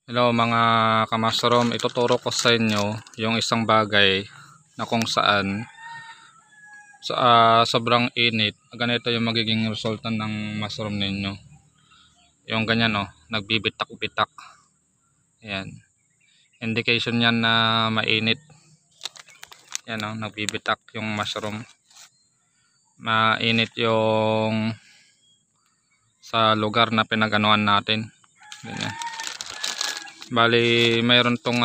Hello mga kamasrom, ituturo ko sa inyo yung isang bagay na kung saan sobrang init, ganito yung magiging resulta ng mushroom ninyo. Yung ganyan nagbibitak-bitak. Ayan. Indication yan na mainit. Yan nagbibitak yung mushroom. Mainit yung sa lugar na pinag-anuan natin. Ganyan. Bali mayroon tong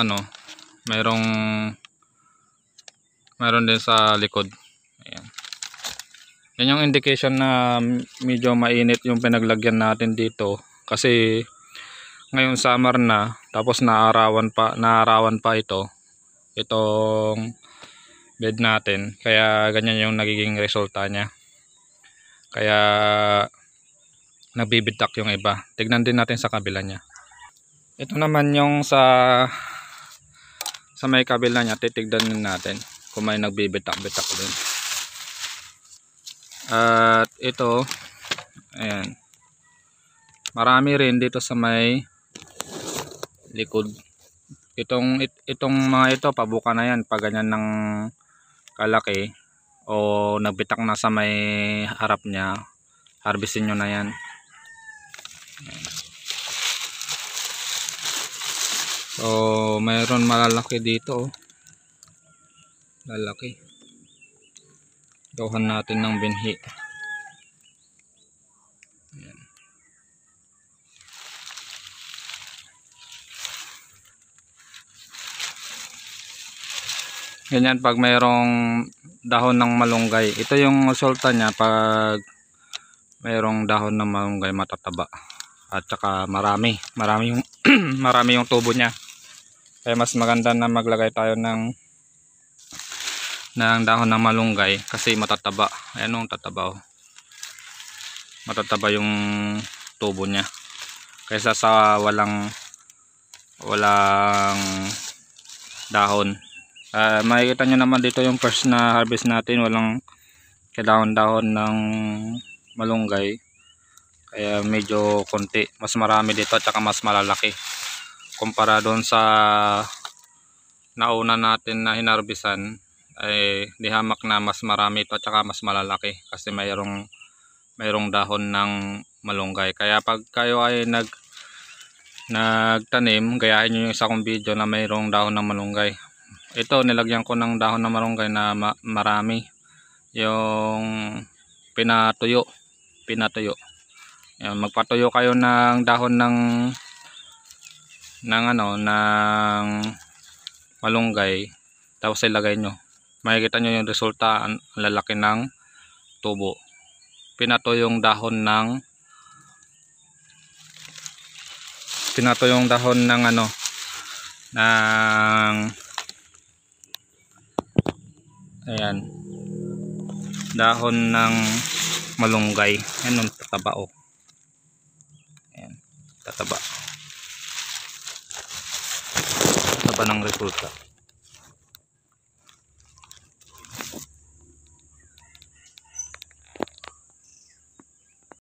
mayroon din sa likod. Ayan. Yan yung indication na medyo mainit yung pinaglagyan natin dito kasi ngayon summer na, tapos naarawan pa itong bed natin, kaya ganyan yung nagiging resulta niya. Kaya nagbibitak yung iba. Tignan din natin sa kabila niya. Ito naman yung sa may kabila niya, titignan natin kung may nagbibitak-bitak din. At ito, ayan, marami rin dito sa may likod. Itong mga ito, pabuka na yan pag ganyan ng kalaki o nagbitak na sa may harap niya, harvestin nyo na yan. Ayan. So mayroon malalaki dito, lalaki. Gawhan natin ng binhi. Ayan. Ganyan pag mayroong dahon ng malunggay. Ito yung resulta niya pag mayroong dahon ng malunggay, matataba at saka marami yung marami yung tubo niya. Kaya mas maganda na maglagay tayo ng dahon ng malunggay kasi matataba. Ayan tataba matataba yung tubo niya kaysa sa walang dahon. Makikita nyo naman dito yung first na harvest natin, walang kadahon-dahon ng malunggay, kaya medyo konti. Mas marami dito at saka mas malalaki kumpara doon sa nauna natin na hinarbisan. Ay di hamak na mas marami ito at saka mas malalaki kasi mayroong dahon ng malunggay. Kaya pag kayo ay nagtanim, gayahin nyo yung isa kong video na mayroong dahon ng malunggay. Ito nilagyan ko ng dahon ng malunggay na marami, yung pinatuyo. Yan, magpatuyo kayo ng dahon ng malunggay, tapos ilagay nyo. Makikita nyo yung resulta, ang lalaki ng tubo. Pinatuyong dahon ng ayan, dahon ng malunggay. Ayan tataba ayan, tataba ng resulta.